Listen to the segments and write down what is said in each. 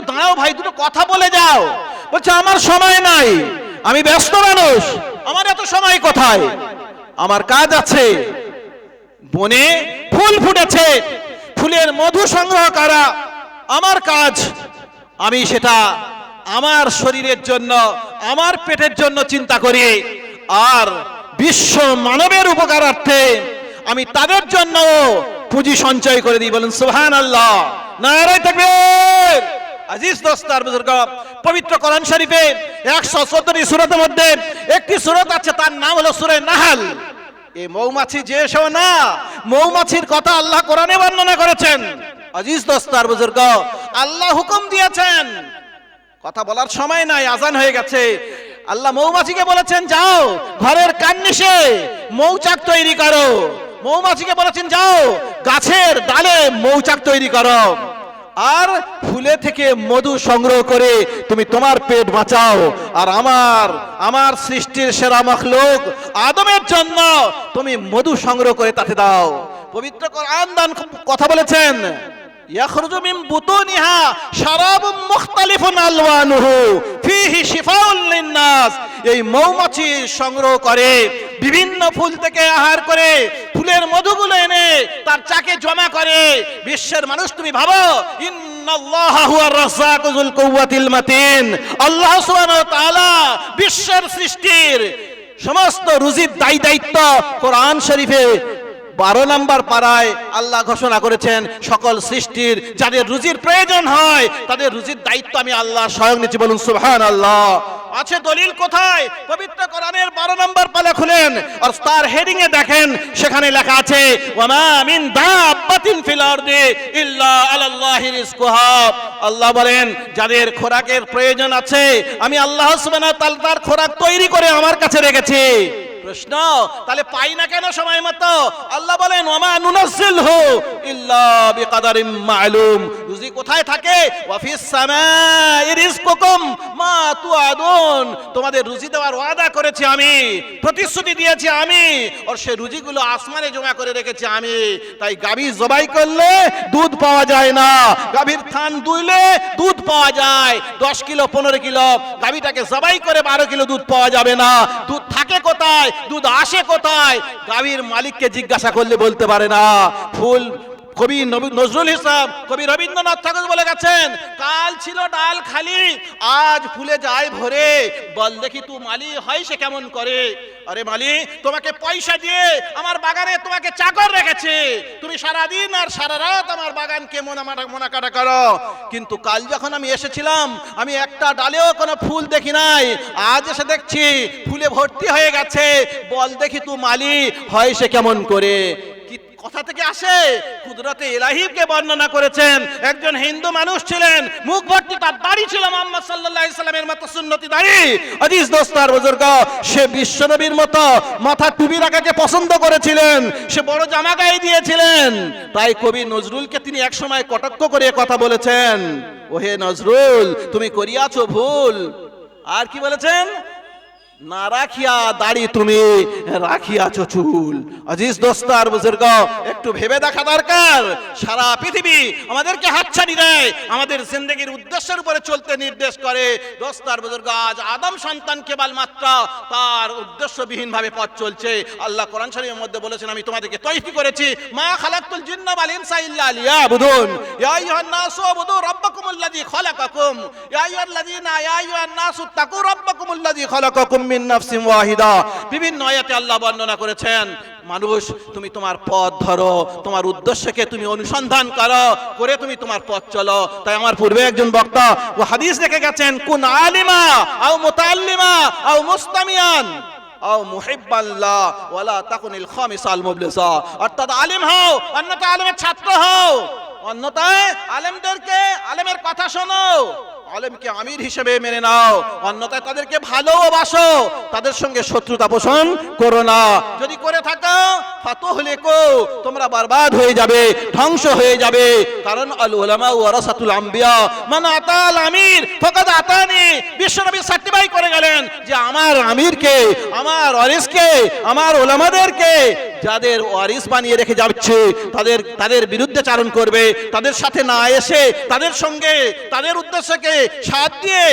দাঁড়াও ভাই, দুটো কথা বলে যাও। বলছে আমার সময় নাই, আমি ব্যস্ত মানুষ, আমার এত সময় কোথায়, আমার কাজ আছে। বনে ফুল ফুটেছে, ফুলের মধু সংগ্রহ করা আমার কাজ, আমি সেটা আমার শরীরের জন্য, আমার পেটের জন্য চিন্তা করি, আর বিশ্ব মানবের উপকারার্থে আমি তাদের জন্য পুঁজি সঞ্চয় করে দিই। বলেন সুবহানাল্লাহ, নারে তাকবীর। আজিজ দোস্তার বুজুর্গ, পবিত্র কোরআন শরীফে 114টি সূরাতের মধ্যে একটি সূরা আছে, তার নাম হলো সূরা নাহল। এই মৌমাছি যে সব না, মৌমাছির কথা আল্লাহ কোরআনে বর্ণনা করেছেন। আজিজ দোস্তার বুজুর্গ, আল্লাহ হুকুম দিয়েছেন, কথা বলার সময় নাই, আজান হয়ে গেছে। আল্লাহ মৌমাছিকে বলেছেন যাও ঘরের কার্নিশে মৌচাক তৈরি করো। মৌমাছিকে বলেছেন যাও গাছের ডালে মৌচাক তৈরি করো, আর ফুলে থেকে মধু সংগ্রহ করে তুমি তোমার পেট বাঁচাও। আর আমার সৃষ্টির সেরা মখলুক আদমের জন্য তুমি মধু সংগ্রহ করে তাতে দাও। পবিত্র কোরআন দান কথা বলেছেন, ইয়াখরুজু মিন বুতুনিহা শারাবুম মুখতালিফুন আলওয়ানুহু ফীহি শিফাউল লিন-নাস। এই মৌমাছি সংগ্রহ করে বিভিন্ন ফুল থেকে আহার করে ফুলের মধুগুলো এনে তার চাকে জমা করে। বিশ্বের মানুষ তুমি ভাবো, ইন্নাল্লাহা হুয়ার রাজ্জাকু যুল কুওয়াতিল মাতিন। আল্লাহ সুবহানাহু ওয়া তাআলা বিশ্বের সৃষ্টির সমস্ত রুজির দায়িত্ব কোরআন শরীফে 12 নম্বর পারায় আল্লাহ ঘোষণা করেছেন, সকল সৃষ্টির যাদের রুজির প্রয়োজন হয় তাদের রুজির দায়িত্ব আমি আল্লাহ স্বয়ং নিচ্ছি। বলুন সুবহানাল্লাহ। আছে দলিল কোথায়? পবিত্র কোরআনের 12 নম্বর পারা খুলেন আর তার হেডিং এ দেখেন, সেখানে লেখা আছে ওয়ামা মিন দাব্বাতিন ফিল আরদি ইল্লা আলাল্লাহি রিজকুহা। আল্লাহ বলেন যাদের খোরাকের প্রয়োজন আছে আমি আল্লাহ সুবহানাহু ওয়া তাআলা তার খোরাক তৈরি করে আমার কাছে রেখেছি। প্রশ্ন, তাহলে পাই না কেন সময় মতো? আল্লাহ বলেন ওয়ামা নুনাজ্জিলহু ইল্লা বিকাদারিম মা'লুম। রুজি কোথায় থাকে? ওয়াফিস সামাই রিজকুকুম মা তুআদুন। তোমাদের রুজি দেওয়ার ওয়াদা করেছি আমি, প্রতিশ্রুতি দিয়েছি আমি, আর সেই রুজিগুলো আসমানে জমা করে রেখেছি আমি। তাই গাভী জবাই করলে দুধ পাওয়া যায় না, গাভীর থান দুইলে দুধ পাওয়া যায় 10 কিলো 15 কিলো, গাভীটাকে জবাই করে 12 কিলো দুধ পাওয়া যাবে না। দুধ থাকে কোথায়, দুধ আসে কোথায়? গাভীর মালিককে জিজ্ঞাসা করলে বলতে পারে না। ফুল কবি নজরুল ইসলাম, কবি রবীন্দ্রনাথ ঠাকুর বলে গেছেন, কাল ছিল ডাল খালি আজ ফুলে যায় ভরে, বল দেখি তু মালি হয় সে কেমন করে। আরে মালি, তোমাকে পয়সা দিয়ে আমার বাগানে তোমাকে চাকর রেখেছে, তুমি সারাদিন আর সারা রাত আমার বাগানকে মোনা কাটা করো, কিন্তু কাল যখন আমি এসেছিলাম আমি একটা ডালেও কোনো ফুল দেখি নাই, আজ এসে দেখছি ফুলে ভর্তি হয়ে গেছে, বল দেখি তু মালি হয় সে কেমন করে। কথা থেকে আসে, কুদরতে ইলাহিকে বর্ণনা করেছেন। একজন হিন্দু মানুষ ছিলেন, মুখ ভর্তি তার দাড়ি ছিল মুহাম্মদ সাল্লাল্লাহু আলাইহি সাল্লামের মতো সুন্নতি দাড়ি। আজিজ দোস্তার বুজুর্গ, সে বিশ্বনবীর মতো মাথা টুপি রাখাকে পছন্দ করেছিলেন, সে বড় জামা গায়ে দিয়েছিলেন। তাই কবি নজরুলকে তিনি এক সময় কটাক্ষ করে কথা বলেছেন, ওহে নজরুল তুমি করিয়াছো ভুল। আর কি বলেছেন? না রাখিয়া দাড়ি তুমি রাখিয়াছো চুল। আজিজ দোস্তার বুজুর্গ, একটু ভেবে দেখা দরকার। সারা পৃথিবী আমাদেরকে হাতছানি দেয়, আমাদের জিন্দেগির উদ্দেশ্যের উপরে চলতে নির্দেশ করে। দোস্তার বুজুর্গ, আজ আদম সন্তান কেবল মাত্র তার উদ্দেশ্যবিহীন ভাবে পথ চলছে। আল্লাহ কোরআন শরীফের মধ্যে বলেছেন, আমি তোমাদেরকে তৈরি করেছি, মা খালাকতুল জিন্না ওয়াল ইনসা ইল্লা লিয়াবুদুন, ইয়া আইয়ুহান নাসু উবুদু রাব্বাকুমুল্লাযী খালাকাকুম, ইয়া আইয়ুহান নাসু তাকু রাব্বাকুমুল্লাযী খালাকাকুম মিন নাফসিন ওয়াহিদা। বিভিন্ন আয়াতে আল্লাহ বর্ণনা করেছেন, মানুষ তুমি তোমার পথ ধরো, তোমার উদ্দেশ্যকে তুমি অনুসন্ধান করো, করে তুমি তোমার পথ চলো। তাই আমার পূর্বে একজন বক্তা ও হাদিস রেখে গেছেন, কুন আলিমা আও মুতাআল্লিমা আও মুস্তামিয়ান আও মুহিব্বাল্লাহ ওয়ালা তাকুনিল খামিসাল মুবলিসা। অর্থাৎ আলিম হও, অন্যথায় আলেমের ছাত্র হও, অন্যথায় আলেমদেরকে আলেমের কথা শোনো, আলেমকে আমির হিসেবে মেনে নাও, অন্যথায় তাদেরকে ভালোবাসো, তাদের সঙ্গে শত্রুতা পোষণ করো না। যদি করে থাকো ফাতুহলিকু, তোমরা বরবাদ হয়ে যাবে, ধ্বংস হয়ে যাবে। কারণ আল উলামা ওয়ারাসাতুল আম্বিয়া, মান আতাল আমির ফাকাদ আতানি। বিশ্বনবী সার্টিফাই করে গেলেন যে আমার আমিরকে, আমার ওয়ারিসকে, আমার উলামাদেরকে যাদের ওয়ারিস বানিয়ে রেখে যাচ্ছে তাদের বিরুদ্ধে চারণ করবে, তাদের সাথে না এসে তাদের সঙ্গে তাদের উদ্দেশ্যকে সাথ দিয়ে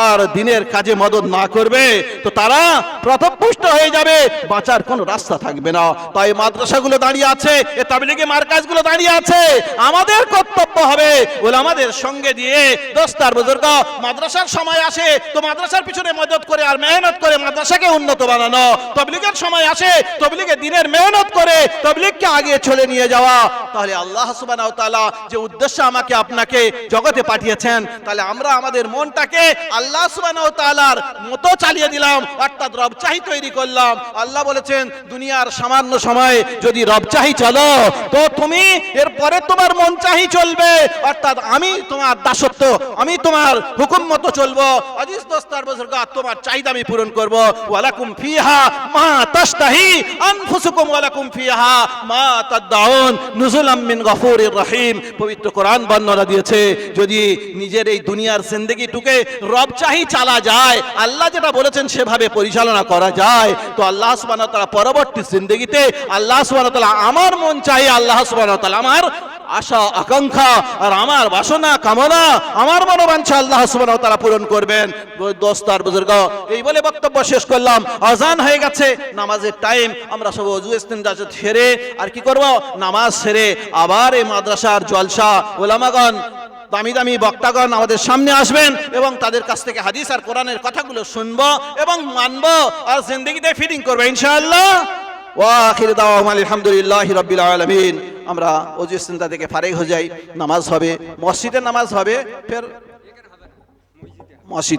আর দিনের কাজে মদত না করবে, তো তারা প্রথমপুষ্ট হয়ে যাবে, বাঁচার কোনো রাস্তা থাকবে না। তাই মাদ্রাসাগুলো দাঁড়িয়ে আছে, এ তাবলীগি মার্কাজগুলো দাঁড়িয়ে আছে, আমাদের কর্তব্য হবে ওলামাদের সঙ্গে দিয়ে দোস্তার বুজুর্গ মাদ্রাসার সময় আসে তো মাদ্রাসার পিছনে মদত করে আর মেহনত করে মাদ্রাসাকে উন্নত বানানো, তাবলীগের সময় আসে তাবলীগে দিনের মেহনত করে তাবলীগকে আগে চলে নিয়ে যাওয়া। তাহলে আল্লাহ সুবহানাহু ওয়া তাআলা যে উদ্দেশ্য আমাকে আপনাকে জগতে পাঠিয়েছেন, তাহলে আমরা আমাদের মনটাকে আল্লাহ সুবহানাহু ওয়া তাআলার মতো চালিয়ে দিলাম, অর্থাৎ রবচাহি তৈরি করলাম। আল্লাহ বলেছেন দুনিয়ার সামান্য সময় যদি রবচাহি চলো তো তুমি এরপরে তোমার মন চাহি চলবে, অর্থাৎ আমি তোমার দাসত্ব, আমি তোমার হুকুম মতো চলবো। আজিজ দোস্তার বুজুর্গ তোমার চাহিদা আমি পূরণ করব। ওয়ালাকুম ফিহা মা তাশতাহি আনফুসুকুম ওয়ালাকুম ফিহা মা তাদউন নুজুলাম মিন গফুরির রহিম। পবিত্র কোরআন বর্ণনা দিয়েছে যদি নিজের এই দুনিয়ার জিন্দেগিটুকে রবচাহি চালা যায়, আল্লাহ যেটা বলেছেন সেভাবে পরিচালনা করা যায়, তো আল্লাহ সুবহানাহু ওয়া তাআলা পরবর্তী জিন্দেগিতে আল্লাহ সুবহানাহু ওয়া তাআলা আমার মন চাই, আল্লাহ সুবহানাহু ওয়া তাআলা আমার আশা আকাঙ্ক্ষা আর আমার বাসনা কামনা আমার মনোবাঞ্ছা আল্লাহ সুবহানাহু ওয়া তাআলা পূরণ করবেন। দোস্তার বুজুর্গ এই বলে বক্তব্য শেষ করলাম। আজান হয়ে গেছে, নামাজের টাইম। আমরা সব ওযু ইস্তেনজা ছেড়ে আর কি করব, নামাজ ছেড়ে আবার এই মাদ্রাসার জলসা উলামাগণ দামি দামি বক্তাগণ আমাদের সামনে আসবেন এবং তাদের কাছ থেকে হাদিস আর কোরআনের কথাগুলো শুনবো এবং মানবো আর জিন্দেগিতে ফিটিং করবো ইনশাআল্লাহ। ওয়া আখির দাওয়ানা আলহামদুলিল্লাহি রাব্বিল আলামিন। আমরা ওযু ইস্তেনজা থেকে ফারিগ হয়ে যাই, নামাজ হবে, মসজিদে নামাজ হবে, ফের মসজিদ